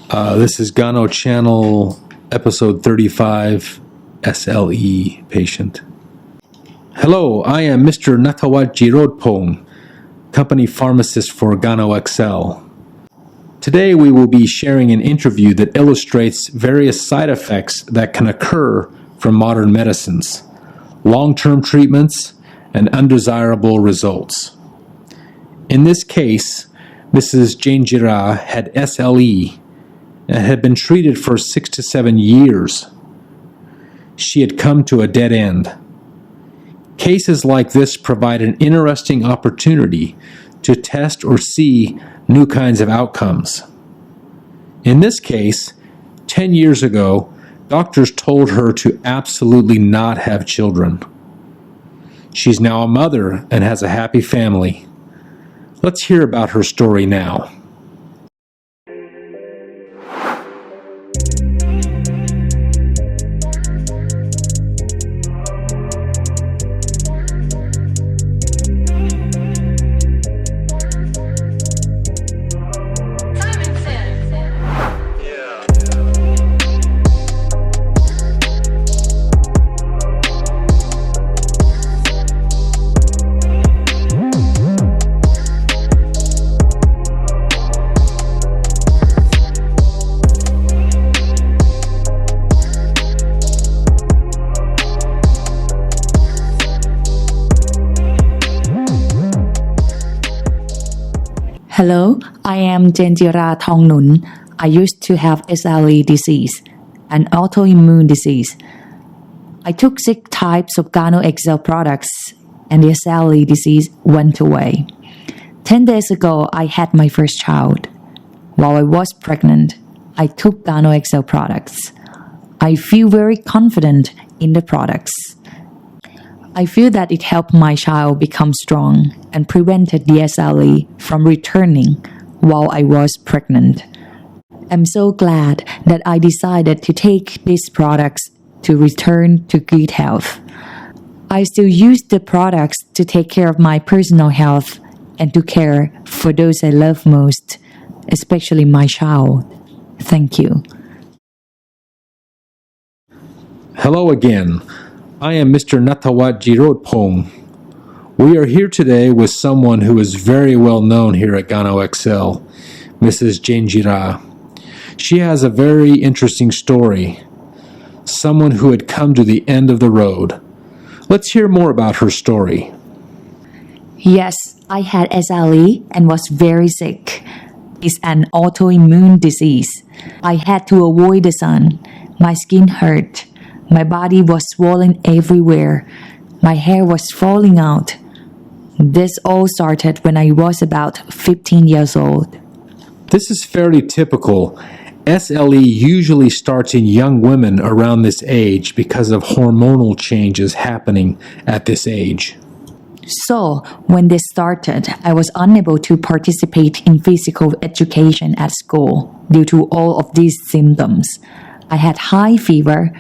This is Gano Channel, episode 35, SLE Patient. Hello, I am Mr. Natawat Jirodpong, company pharmacist for Gano XL. Today we will be sharing an interview that illustrates various side effects that can occur from modern medicines, long-term treatments, and undesirable results. In this case, Mrs. Janejira had SLE and had been treated for 6 to 7 years. She had come to a dead end. Cases like this provide an interesting opportunity to test or see new kinds of outcomes. In this case, 10 years ago, doctors told her to absolutely not have children. She's now a mother and has a happy family. Let's hear about her story now. Hello, I am Janejira Thongnun. I used to have SLE disease, an autoimmune disease. I took 6 types of Gano XL products and the SLE disease went away. 10 days ago, I had my first child. While I was pregnant, I took Gano XL products. I feel very confident in the products. I feel that it helped my child become strong and prevented the SLE from returning while I was pregnant. I'm so glad that I decided to take these products to return to good health. I still use the products to take care of my personal health and to care for those I love most, especially my child. Thank you. Hello again. I am Mr. Natawat Jirodpong. We are here today with someone who is very well known here at Gano XL, Mrs. Janejira. She has a very interesting story. Someone who had come to the end of the road. Let's hear more about her story. Yes, I had SLE and was very sick. It's an autoimmune disease. I had to avoid the sun. My skin hurt. My body was swollen everywhere. My hair was falling out. This all started when I was about 15 years old. This is fairly typical. SLE usually starts in young women around this age because of hormonal changes happening at this age. So, when this started, I was unable to participate in physical education at school due to all of these symptoms. I had high fever,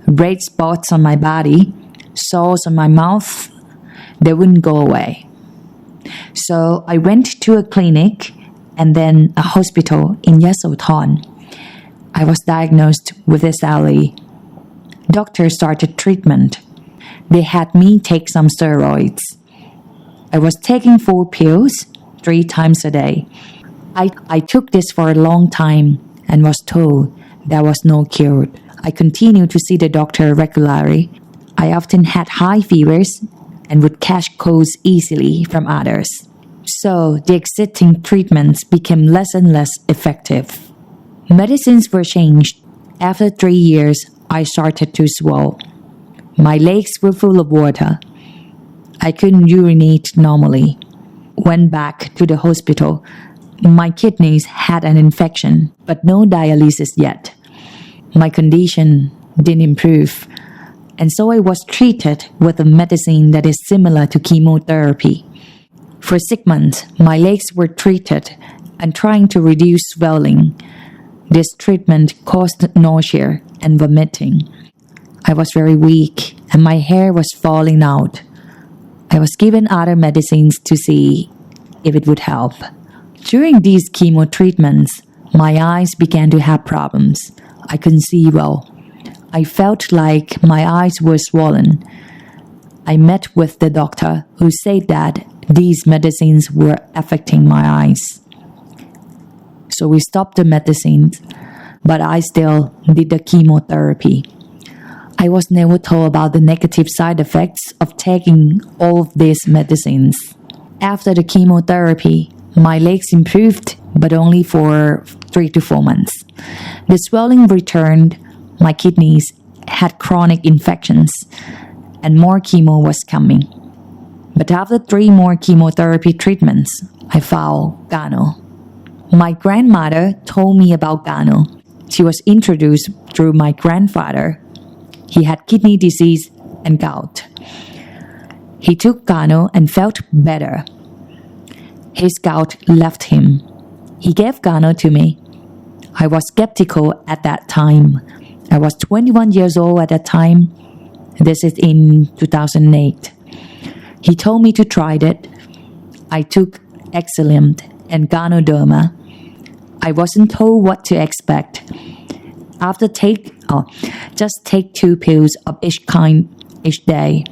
red spots on my body, sores on my mouth. They wouldn't go away. So I went to a clinic and then a hospital in Yasothon. I was diagnosed with SLE. Doctors started treatment. They had me take some steroids. I was taking 4 pills 3 times a day. I took this for a long time and was told there was no cure. I continued to see the doctor regularly. I often had high fevers and would catch colds easily from others. So the existing treatments became less and less effective. Medicines were changed. After 3 years, I started to swell. My legs were full of water. I couldn't urinate normally. Went back to the hospital. My kidneys had an infection, but no dialysis yet. My condition didn't improve, and so I was treated with a medicine that is similar to chemotherapy. For 6 months, my legs were treated and trying to reduce swelling. This treatment caused nausea and vomiting. I was very weak and my hair was falling out. I was given other medicines to see if it would help. During these chemo treatments, My eyes began to have problems. I couldn't see well. I felt like my eyes were swollen. I met with the doctor who said that these medicines were affecting my eyes. So we stopped the medicines, but I still did the chemotherapy. I was never told about the negative side effects of taking all of these medicines. After the chemotherapy, my legs improved, but only for 3 to 4 months. The swelling returned, my kidneys had chronic infections, and more chemo was coming. But after 3 more chemotherapy treatments, I found Gano. My grandmother told me about Gano. She was introduced through my grandfather. He had kidney disease and gout. He took Gano and felt better. His gout left him. He gave Gano to me. I was skeptical at that time. I was 21 years old at that time. This is in 2008. He told me to try it. I took Excellent and Ganoderma. I wasn't told what to expect. Just take 2 pills of each kind each day.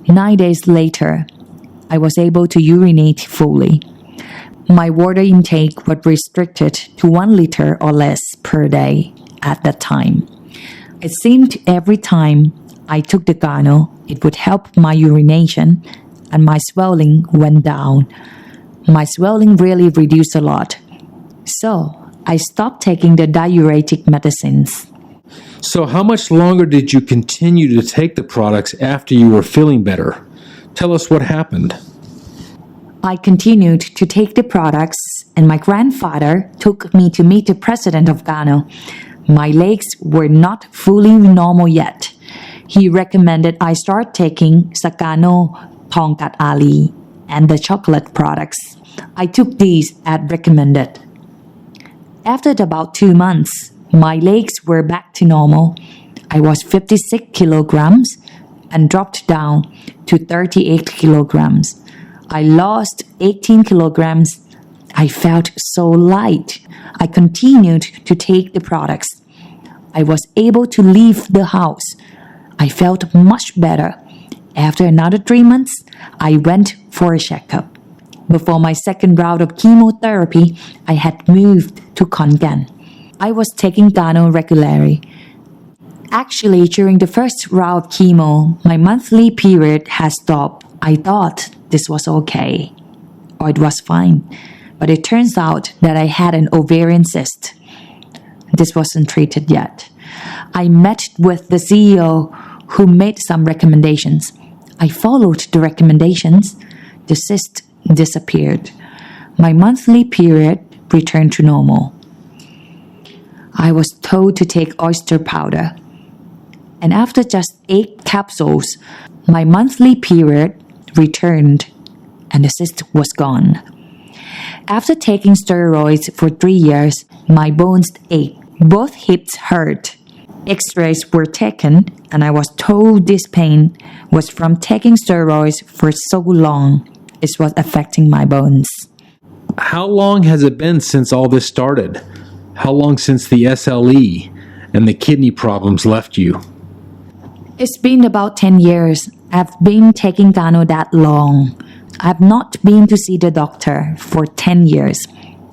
9 days later, I was able to urinate fully. My water intake was restricted to 1 liter or less per day at that time. It seemed every time I took the Gano, it would help my urination and my swelling went down. My swelling really reduced a lot. So I stopped taking the diuretic medicines. So, how much longer did you continue to take the products after you were feeling better? Tell us what happened. I continued to take the products, and my grandfather took me to meet the president of Gano. My legs were not fully normal yet. He recommended I start taking Sakano, Tongkat Ali, and the chocolate products. I took these as recommended. After about 2 months, my legs were back to normal. I was 56 kilograms and dropped down to 38 kilograms. I lost 18 kilograms. I felt so light. I continued to take the products. I was able to leave the house. I felt much better. After another 3 months, I went for a checkup. Before my second round of chemotherapy, I had moved to Khon Kaen. I was taking Gano regularly. Actually, during the first round of chemo, my monthly period had stopped. I thought this was okay, or it was fine. But it turns out that I had an ovarian cyst. This wasn't treated yet. I met with the CEO who made some recommendations. I followed the recommendations. The cyst disappeared. My monthly period returned to normal. I was told to take oyster powder. And after just 8 capsules, my monthly period returned and the cyst was gone. After taking steroids for 3 years, my bones ached. Both hips hurt. X-rays were taken and I was told this pain was from taking steroids for so long. It was affecting my bones. How long has it been since all this started? How long since the SLE and the kidney problems left you? It's been about 10 years. I've been taking Gano that long. I've not been to see the doctor for 10 years.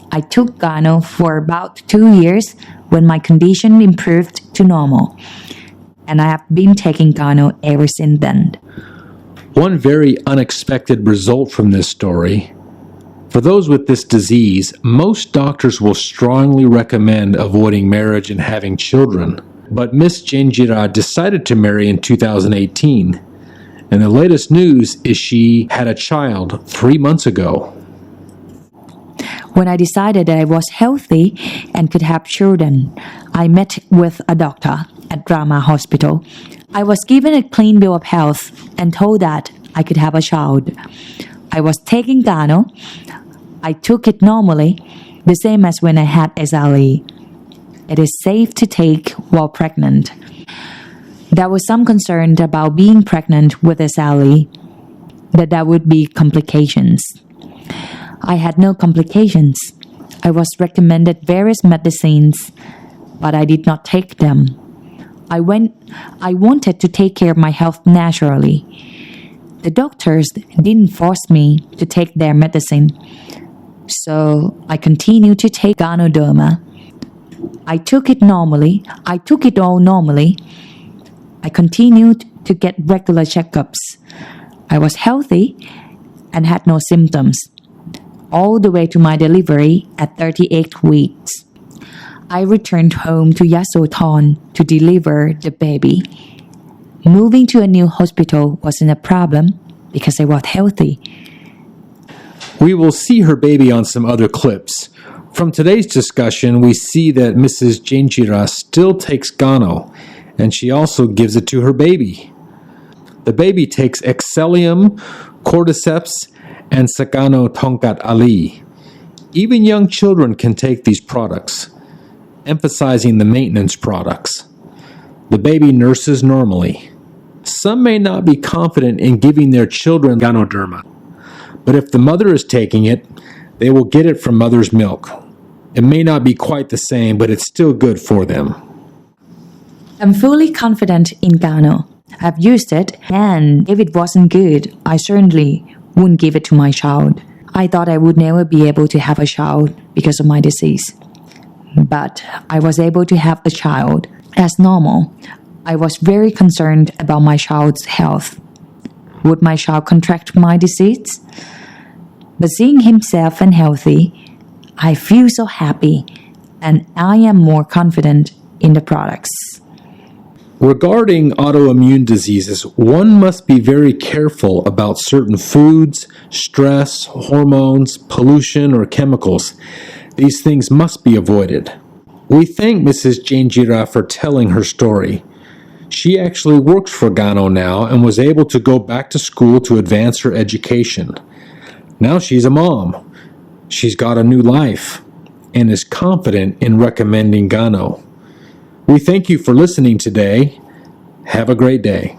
I took Gano for about 2 years when my condition improved to normal. And I have been taking Gano ever since then. One very unexpected result from this story. For those with this disease, most doctors will strongly recommend avoiding marriage and having children. But Miss Janejira decided to marry in 2018. And the latest news is she had a child 3 months ago. When I decided that I was healthy and could have children, I met with a doctor at Drama Hospital. I was given a clean bill of health and told that I could have a child. I was taking Gano. I took it normally, the same as when I had SLE. It is safe to take while pregnant. There was some concern about being pregnant with SLE, that there would be complications. I had no complications. I was recommended various medicines, but I did not take them. I wanted to take care of my health naturally. The doctors didn't force me to take their medicine, so I continued to take Ganoderma. I took it normally. I took it all normally. I continued to get regular checkups. I was healthy and had no symptoms, all the way to my delivery at 38 weeks. I returned home to Yasothon to deliver the baby. Moving to a new hospital wasn't a problem because I was healthy. We will see her baby on some other clips. From today's discussion, we see that Mrs. Janejira still takes Gano, and she also gives it to her baby. The baby takes Excellium, Cordyceps, and Sagano Tonkat Ali. Even young children can take these products, emphasizing the maintenance products. The baby nurses normally. Some may not be confident in giving their children Ganoderma, but if the mother is taking it, they will get it from mother's milk. It may not be quite the same, but it's still good for them. I'm fully confident in Gano. I've used it, and if it wasn't good, I certainly wouldn't give it to my child. I thought I would never be able to have a child because of my disease. But I was able to have a child as normal. I was very concerned about my child's health. Would my child contract my disease? But seeing himself and healthy, I feel so happy, and I am more confident in the products. Regarding autoimmune diseases, one must be very careful about certain foods, stress, hormones, pollution, or chemicals. These things must be avoided. We thank Mrs. Janejira for telling her story. She actually works for Gano now and was able to go back to school to advance her education. Now she's a mom. She's got a new life and is confident in recommending Gano. We thank you for listening today. Have a great day.